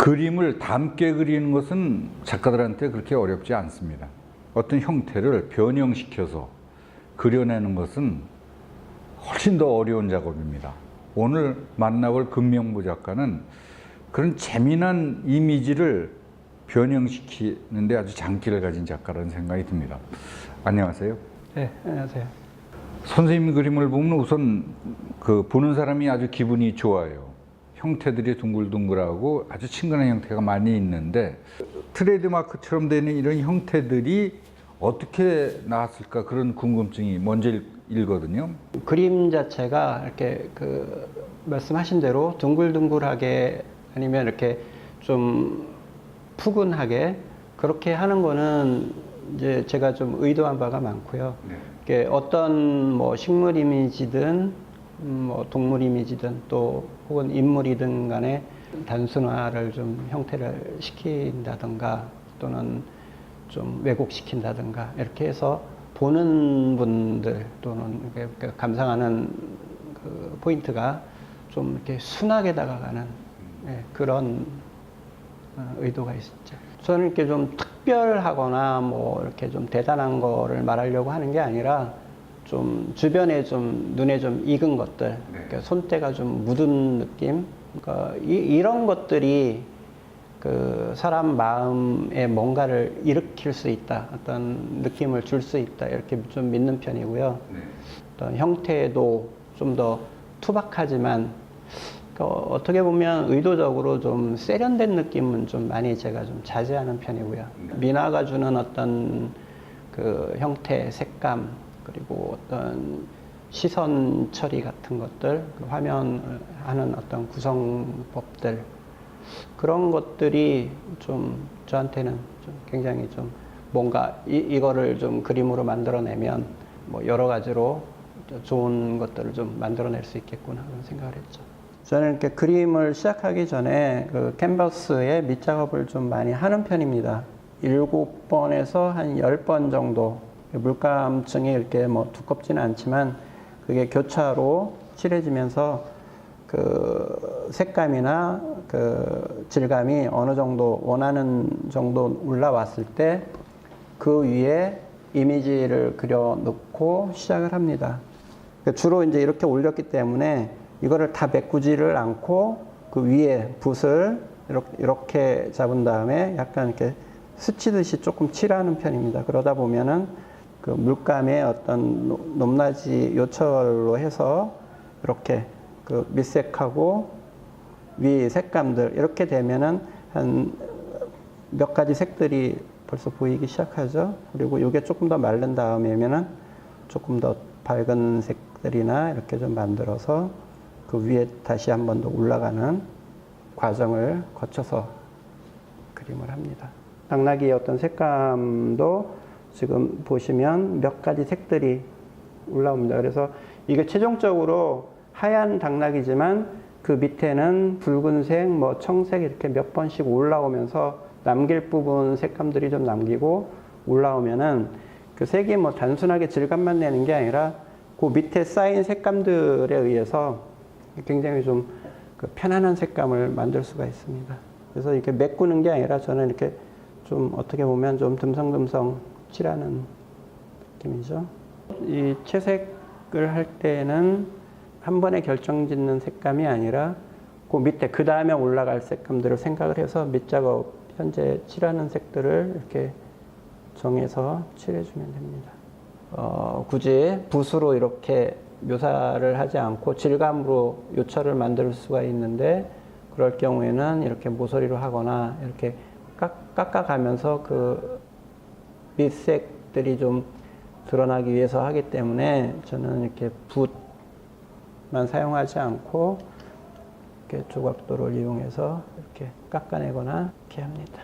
그림을 닮게 그리는 것은 작가들한테 그렇게 어렵지 않습니다. 어떤 형태를 변형시켜서 그려내는 것은 훨씬 더 어려운 작업입니다. 오늘 만나볼 금명보 작가는 그런 재미난 이미지를 변형시키는데 아주 장기를 가진 작가라는 생각이 듭니다. 안녕하세요. 네, 안녕하세요. 선생님 그림을 보면 우선 그 보는 사람이 아주 기분이 좋아요. 형태들이 둥글둥글하고 아주 친근한 형태가 많이 있는데 트레이드마크처럼 되는 이런 형태들이 어떻게 나왔을까 그런 궁금증이 먼저 일거든요. 그림 자체가 이렇게 말씀하신 대로 둥글둥글하게 아니면 이렇게 좀 푸근하게 그렇게 하는 거는 이제 제가 좀 의도한 바가 많고요. 네. 이게 어떤 뭐 식물 이미지든 뭐 동물 이미지든 또 혹은 인물이든 간에 단순화를 좀 형태를 시킨다든가 또는 좀 왜곡시킨다든가 이렇게 해서 보는 분들 또는 이렇게 감상하는 그 포인트가 좀 이렇게 순하게 다가가는 그런 의도가 있었죠. 저는 이렇게 좀 특별하거나 뭐 이렇게 좀 대단한 거를 말하려고 하는 게 아니라 좀 주변에 좀 눈에 좀 익은 것들, 그러니까 손때가 좀 묻은 느낌, 그러니까 이런 것들이 그 사람 마음에 뭔가를 일으킬 수 있다, 어떤 느낌을 줄 수 있다 이렇게 좀 믿는 편이고요. 어떤 형태도 좀 더 투박하지만 어떻게 보면 의도적으로 좀 세련된 느낌은 좀 많이 제가 좀 자제하는 편이고요. 민화가 주는 어떤 그 형태, 색감 그리고 어떤 시선 처리 같은 것들, 그 화면하는 어떤 구성법들 그런 것들이 좀 저한테는 좀 굉장히 좀 뭔가 이거를 좀 그림으로 만들어내면 뭐 여러 가지로 좋은 것들을 좀 만들어낼 수 있겠구나 그런 생각을 했죠. 저는 이렇게 그림을 시작하기 전에 그 캔버스에 밑작업을 좀 많이 하는 편입니다. 7번에서 한 10번 정도 물감층이 이렇게 뭐 두껍지는 않지만 그게 교차로 칠해지면서 그 색감이나 그 질감이 어느 정도 원하는 정도 올라왔을 때 그 위에 이미지를 그려 놓고 시작을 합니다. 주로 이제 이렇게 올렸기 때문에 이거를 다 메꾸지를 않고 그 위에 붓을 이렇게 잡은 다음에 약간 이렇게 스치듯이 조금 칠하는 편입니다. 그러다 보면은 그 물감의 어떤 높낮이 요철로 해서 이렇게 그 밑색하고 위 색감들 이렇게 되면은 한 몇 가지 색들이 벌써 보이기 시작하죠. 그리고 이게 조금 더 마른 다음에면은 조금 더 밝은 색들이나 이렇게 좀 만들어서 그 위에 다시 한 번 더 올라가는 과정을 거쳐서 그림을 합니다. 당나귀의 어떤 색감도 지금 보시면 몇 가지 색들이 올라옵니다. 그래서 이게 최종적으로 하얀 당나귀지만 그 밑에는 붉은색, 뭐 청색 이렇게 몇 번씩 올라오면서 남길 부분 색감들이 좀 남기고 올라오면은 그 색이 뭐 단순하게 질감만 내는 게 아니라 그 밑에 쌓인 색감들에 의해서 굉장히 좀 그 편안한 색감을 만들 수가 있습니다. 그래서 이렇게 메꾸는 게 아니라 저는 이렇게 좀 어떻게 보면 좀 듬성듬성 칠하는 느낌이죠. 이 채색을 할 때는 한 번에 결정짓는 색감이 아니라 그 밑에 그 다음에 올라갈 색감들을 생각을 해서 밑작업 현재 칠하는 색들을 이렇게 정해서 칠해주면 됩니다. 굳이 붓으로 이렇게 묘사를 하지 않고 질감으로 요철을 만들 수가 있는데 그럴 경우에는 이렇게 모서리로 하거나 이렇게 깎아가면서 그 밑색들이 좀 드러나기 위해서 하기 때문에 저는 이렇게 붓만 사용하지 않고 이렇게 조각도를 이용해서 이렇게 깎아내거나 이렇게 합니다.